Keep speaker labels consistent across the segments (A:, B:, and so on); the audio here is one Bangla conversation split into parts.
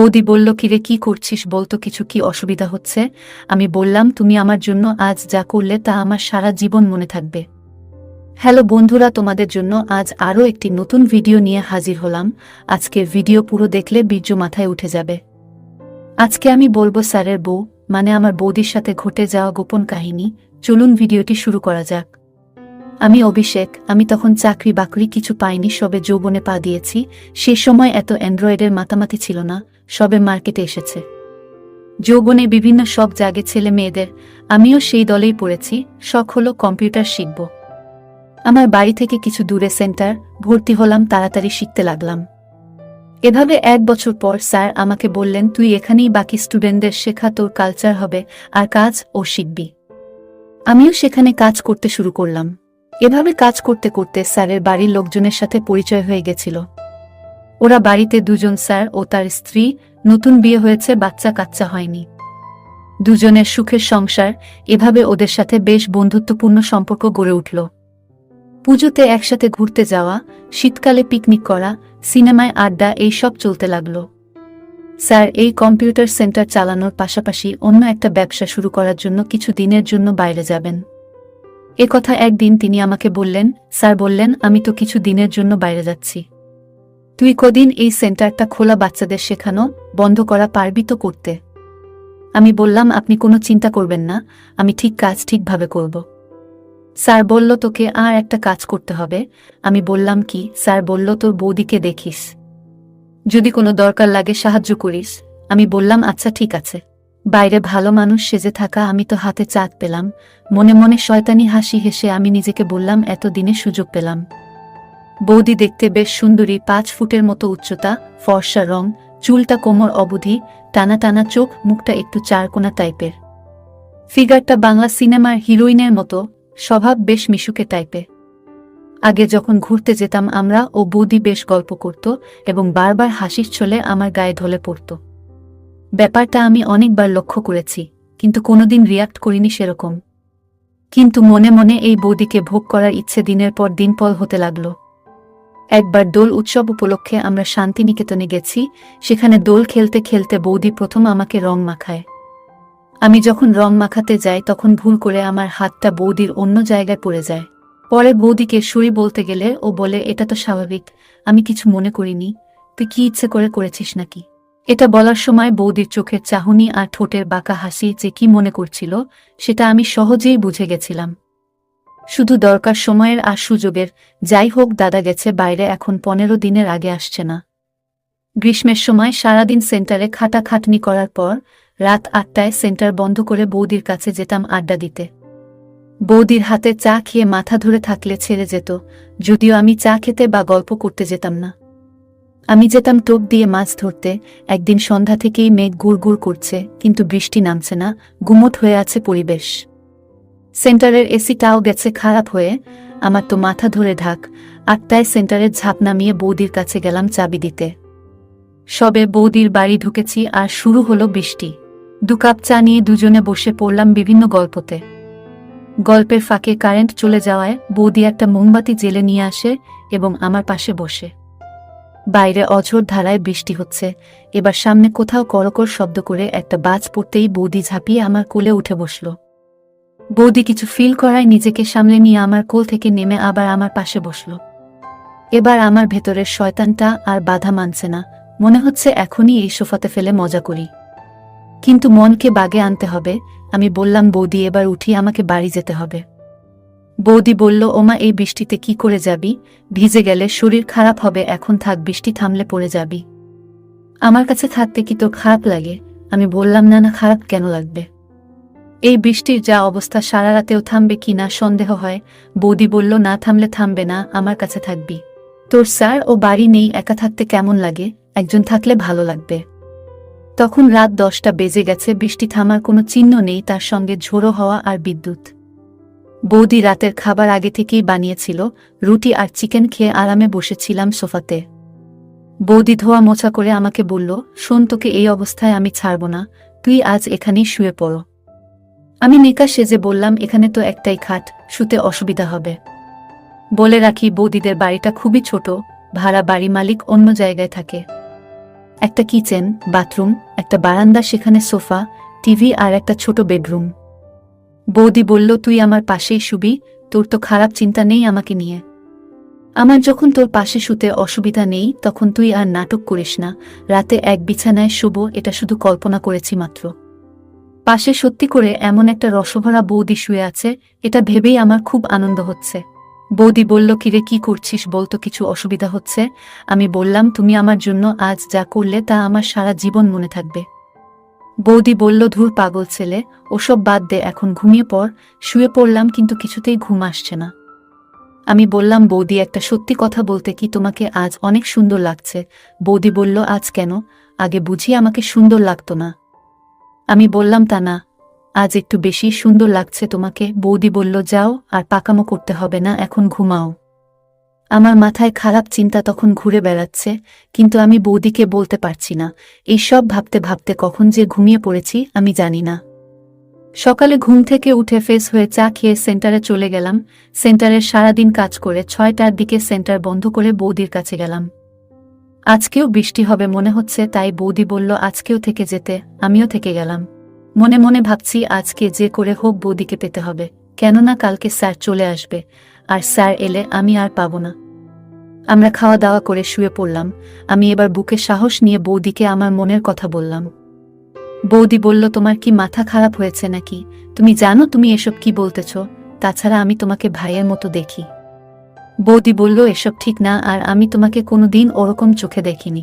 A: বৌদি বলল, কিরে কি করছিস বলতো, কিছু কি অসুবিধা হচ্ছে? আমি বললাম, তুমি আমার জন্য আজ যা করলে তা আমার সারা জীবন মনে থাকবে। হ্যালো বন্ধুরা, তোমাদের জন্য আজ আরও একটি নতুন ভিডিও নিয়ে হাজির হলাম। আজকের ভিডিও পুরো দেখলে বীর্য মাথায় উঠে যাবে। আজকে আমি বলবো স্যারের বউ মানে আমার বৌদির সাথে ঘটে যাওয়া গোপন কাহিনী। চলুন ভিডিওটি শুরু করা যাক। আমি অভিষেক, আমি তখন চাকরি বাকরি কিছু পাইনি, সবে যৌবনে পা দিয়েছি। সে সময় এত অ্যান্ড্রয়েডের মাতামাতি ছিল না, সবে মার্কেটে এসেছে। যৌবনে বিভিন্ন শখ জাগে ছেলে মেয়েদের, আমিও সেই দলেই পড়েছি। শখ হলো কম্পিউটার শিখব। আমার বাড়ি থেকে কিছু দূরে সেন্টার, ভর্তি হলাম, তাড়াতাড়ি শিখতে লাগলাম। এভাবে 1 বছর পর স্যার আমাকে বললেন, তুই এখানেই বাকি স্টুডেন্টদের শেখা, তোর কালচার হবে আর কাজ ও শিখবি। আমিও সেখানে কাজ করতে শুরু করলাম। এভাবে কাজ করতে করতে স্যারের বাড়ির লোকজনের সাথে পরিচয় হয়ে গেছিল। ওরা বাড়িতে দুজন, স্যার ও তার স্ত্রী, নতুন বিয়ে হয়েছে, বাচ্চা কাচ্চা হয়নি। দুজনের সুখের সংসার। এভাবে ওদের সাথে বেশ বন্ধুত্বপূর্ণ সম্পর্ক গড়ে উঠল। পুজোতে একসাথে ঘুরতে যাওয়া, শীতকালে পিকনিক করা, সিনেমায় আড্ডা, এই সব চলতে লাগল। স্যার এই কম্পিউটার সেন্টার চালানোর পাশাপাশি অন্য একটা ব্যবসা শুরু করার জন্য কিছু দিনের জন্য বাইরে যাবেন। একথা একদিন তিনি আমাকে বললেন। স্যার বললেন, আমি তো কিছু দিনের জন্য বাইরে যাচ্ছি, তুই কদিন এই সেন্টারটা খোলা, বাচ্চাদের শেখানো বন্ধ করা পারবি তো করতে? আমি বললাম, আপনি কোনো চিন্তা করবেন না, আমি ঠিক কাজ ঠিকভাবে করব। স্যার বলল, তোকে আর একটা কাজ করতে হবে। আমি বললাম, কি? স্যার বলল, তোর বৌদিকে দেখিস, যদি কোনো দরকার লাগে সাহায্য করিস। আমি বললাম, আচ্ছা ঠিক আছে। বাইরে ভালো মানুষ সেজে থাকা, আমি তো হাতে চাঁদ পেলাম। মনে মনে শয়তানি হাসি হেসে আমি নিজেকে বললাম, এত দিনে সুযোগ পেলাম। বৌদি দেখতে বেশ সুন্দরী, 5 ফুটের মতো উচ্চতা, ফর্সা রং, চুলটা কোমর অবধি, টানা টানা চোখ, মুখটা একটু চারকোনা টাইপের। ফিগারটা বাংলা সিনেমার হিরোইনের মতো, স্বভাব বেশ মিশুকে টাইপের। আগে যখন ঘুরতে যেতাম আমরা, ও বৌদি বেশ গল্প করত এবং বারবার হাসির ছলে আমার গায়ে ঢলে পড়ত। ব্যাপারটা আমি অনেকবার লক্ষ্য করেছি, কিন্তু কোনোদিন রিয়াক্ট করিনি সেরকম। কিন্তু মনে মনে এই বৌদিকে ভোগ করার ইচ্ছে দিনের পর দিন পল হতে লাগল। একবার দোল উৎসব উপলক্ষে আমরা শান্তিনিকেতনে গেছি। সেখানে দোল খেলতে খেলতে বৌদি প্রথম আমাকে রং মাখায়। আমি যখন রং মাখাতে যাই তখন ভুল করে আমার হাতটা বৌদির অন্য জায়গায় পড়ে যায়। পরে বৌদিকে সরি বলতে গেলে ও বলে, এটা তো স্বাভাবিক, আমি কিছু মনে করিনি, তুই কি ইচ্ছে করে করেছিস নাকি? এটা বলার সময় বৌদির চোখের চাহনি আর ঠোঁটের বাঁকা হাসি যে কি মনে করছিল সেটা আমি সহজেই বুঝে গেছিলাম। শুধু দরকার সময়ের আর সুযোগের। যাই হোক, দাদা গেছে বাইরে, এখন 15 দিনের আগে আসছে না। গ্রীষ্মের সময় সারাদিন সেন্টারে খাটাখাটনি করার পর রাত 8টায় সেন্টার বন্ধ করে বৌদির কাছে যেতাম আড্ডা দিতে। বৌদির হাতে চা খেয়ে মাথা ধরে থাকলে ছেড়ে যেত, যদিও আমি চা খেতে বা গল্প করতে যেতাম না। আমি যেতাম টোপ দিয়ে মাছ ধরতে। একদিন সন্ধ্যা থেকেই মেঘ গুড় করছে, কিন্তু বৃষ্টি নামছে না, গুমোট হয়ে আছে পরিবেশ। সেন্টারের এসিটাও গেছে খারাপ হয়ে। আমার তো মাথা ধরে ঢাক। 8টায় সেন্টারের ঝাঁপ নামিয়ে বৌদির কাছে গেলাম চাবি দিতে। সবে বৌদির বাড়ি ঢুকেছি আর শুরু হলো বৃষ্টি। 2 কাপ চা নিয়ে দুজনে বসে পড়লাম বিভিন্ন গল্পতে। গল্পের ফাঁকে কারেন্ট চলে যাওয়ায় বৌদি একটা মোমবাতি জেলে নিয়ে আসে এবং আমার পাশে বসে। বাইরে অঝোর ধারায় বৃষ্টি হচ্ছে। এবার সামনে কোথাও করকর শব্দ করে একটা বাজ পড়তেই বৌদি ঝাঁপিয়ে আমার কোলে উঠে বসল। বৌদি কিছু ফিল করায় নিজেকে সামলে নিয়ে আমার কোল থেকে নেমে আবার আমার পাশে বসল। এবার আমার ভেতরের শয়তানটা আর বাধা মানছে না, মনে হচ্ছে এখনই এই সোফাতে ফেলে মজা করি। কিন্তু মনকে বাগে আনতে হবে। আমি বললাম, বৌদি এবার উঠি, আমাকে বাড়ি যেতে হবে। বৌদি বলল, ওমা এই বৃষ্টিতে কি করে যাবি? ভিজে গেলে শরীর খারাপ হবে, এখন থাক, বৃষ্টি থামলে পড়ে যাবি। আমার কাছে থাকতে কি তোর খারাপ লাগে? আমি বললাম, না না, খারাপ কেন লাগবে? এই বৃষ্টির যা অবস্থা, সারা রাতেও থামবে কি না সন্দেহ হয়। বৌদি বলল, না থামলে থামবে না, আমার কাছে থাকবি। তোর স্যার ও বাড়ি নেই, একা থাকতে কেমন লাগে? একজন থাকলে ভালো লাগবে। তখন রাত 10টা বেজে গেছে, বৃষ্টি থামার কোনো চিহ্ন নেই, তার সঙ্গে ঝোড়ো হওয়া আর বিদ্যুৎ। বৌদি রাতের খাবার আগে থেকেই বানিয়েছিল, রুটি আর চিকেন খেয়ে আরামে বসেছিলাম সোফাতে। বৌদি ধোয়া মোছা করে আমাকে বলল, শোন, তোকে এই অবস্থায় আমি ছাড়ব না, তুই আজ এখানেই শুয়ে পড়ো। আমি নেকা সেজে বললাম, এখানে তো একটাই খাট, শুতে অসুবিধা হবে। বলে রাখি, বৌদিদের বাড়িটা খুবই ছোট, ভাড়া বাড়ি, মালিক অন্য জায়গায় থাকে। একটা কিচেন, বাথরুম, একটা বারান্দা, সেখানে সোফা, টিভি আর একটা ছোট বেডরুম। বৌদি বলল, তুই আমার পাশেই শুবি, তোর তো খারাপ চিন্তা নেই আমাকে নিয়ে। আমার যখন তোর পাশে শুতে অসুবিধা নেই তখন তুই আর নাটক করিস না। রাতে এক বিছানায় শুব এটা শুধু কল্পনা করেছি মাত্র। পাশে সত্যি করে এমন একটা রসভরা বৌদি শুয়ে আছে, এটা ভেবেই আমার খুব আনন্দ হচ্ছে। বৌদি বলল, কিরে কি করছিস বলতো, কিছু অসুবিধা হচ্ছে? আমি বললাম, তুমি আমার জন্য আজ যা করলে তা আমার সারা জীবন মনে থাকবে। বৌদি বলল, ধুর পাগল ছেলে, ওসব বাদ দে, এখন ঘুমিয়ে পড়। শুয়ে পড়লাম কিন্তু কিছুতেই ঘুম আসছে না। আমি বললাম, বৌদি একটা সত্যি কথা বলতে কি, তোমাকে আজ অনেক সুন্দর লাগছে। বৌদি বলল, আজ কেন? আগে বুঝি আমাকে সুন্দর লাগতো না? আমি বললাম, তা না, আজ একটু বেশি সুন্দর লাগছে তোমাকে। বৌদি বলল, যাও আর পাকামো করতে হবে না, এখন ঘুমাও। আমার মাথায় খারাপ চিন্তা তখন ঘুরে বেড়াচ্ছে, কিন্তু আমি বৌদিকে বলতে পারছি না। এইসব ভাবতে ভাবতে কখন যে ঘুমিয়ে পড়েছি আমি জানি না। সকালে ঘুম থেকে উঠে ফ্রেশ হয়ে চা খেয়ে সেন্টারে চলে গেলাম। সেন্টারের সারাদিন কাজ করে 6টার দিকে সেন্টার বন্ধ করে বৌদির কাছে গেলাম। আজকেও বৃষ্টি হবে মনে হচ্ছে, তাই বৌদি বলল আজকেও থেকে যেতে, আমিও থেকে গেলাম। মনে মনে ভাবছি, আজকে যে করে হোক বৌদিকে পেতে হবে, কেননা কালকে স্যার চলে আসবে, আর স্যার এলে আমি আর পাবো না। আমরা খাওয়া দাওয়া করে শুয়ে পড়লাম। আমি এবার বুকে সাহস নিয়ে বৌদিকে আমার মনের কথা বললাম। বৌদি বলল, তোমার কি মাথা খারাপ হয়েছে নাকি? তুমি জানো তুমি এসব কি বলতেছ? তাছাড়া আমি তোমাকে ভাইয়ের মতো দেখি। বৌদি বলল, এসব ঠিক না, আর আমি তোমাকে কোনোদিন ওরকম চোখে দেখিনি।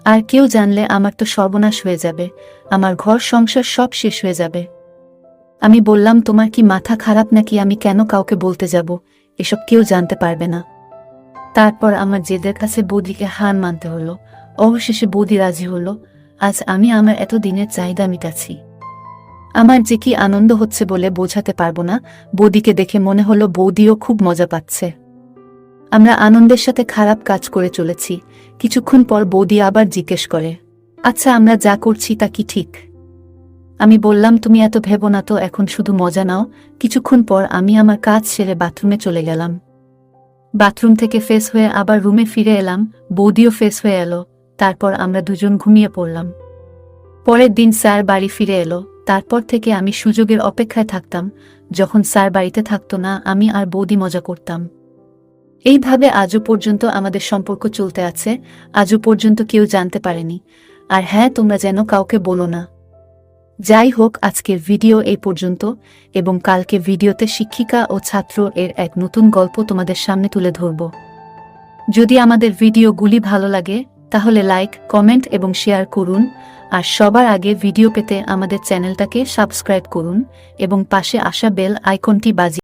A: আর কেউ জানলে আমার তো সর্বনাশ হয়ে যাবে, আমার ঘর সংসার সব শেষ হয়ে যাবে। আমি বললাম, তোমার কি মাথা খারাপ নাকি? আমি কেন কাউকে বলতে যাব? এসব কেউ জানতে পারবে না। তারপর আমার জেদের কাছে বৌদিকে হার মানতে হলো। অবশেষে বৌদি রাজি হলো। আজ আমি আমার এতদিনের চাহিদা মিটাচ্ছি। আমার যে কি আনন্দ হচ্ছে বলে বোঝাতে পারবো না। বৌদিকে দেখে মনে হলো বৌদিও খুব মজা পাচ্ছে। আমরা আনন্দের সাথে খারাপ কাজ করে চলেছি। কিছুক্ষণ পর বৌদি আবার জিজ্ঞেস করে, আচ্ছা আমরা যা করছি তা কি ঠিক? আমি বললাম, তুমি এত ভেবো না তো, এখন শুধু মজা নাও। কিছুক্ষণ পর আমি আমার কাজ সেরে বাথরুমে চলে গেলাম। বাথরুম থেকে ফ্রেশ হয়ে আবার রুমে ফিরে এলাম। বৌদিও ফ্রেশ হয়ে এলো। তারপর আমরা দুজন ঘুমিয়ে পড়লাম। পরের দিন স্যার বাড়ি ফিরে এলো। তারপর থেকে আমি সুযোগের অপেক্ষায় থাকতাম। যখন স্যার বাড়িতে থাকতো না, আমি আর বৌদি মজা করতাম। এইভাবে আজও পর্যন্ত আমাদের সম্পর্ক চলতে আছে। আজও পর্যন্ত কেউ জানতে পারেনি। আর হ্যাঁ, তোমরা যেন কাউকে বলো না। যাই হোক, আজকের ভিডিও এই পর্যন্ত, এবং কালকে ভিডিওতে শিক্ষিকা ও ছাত্র এর এক নতুন গল্প তোমাদের সামনে তুলে ধরব। যদি আমাদের ভিডিওগুলি ভালো লাগে তাহলে লাইক, কমেন্ট এবং শেয়ার করুন। আর সবার আগে ভিডিও পেতে আমাদের চ্যানেলটাকে সাবস্ক্রাইব করুন এবং পাশে আসা বেল আইকনটি বাজিয়ে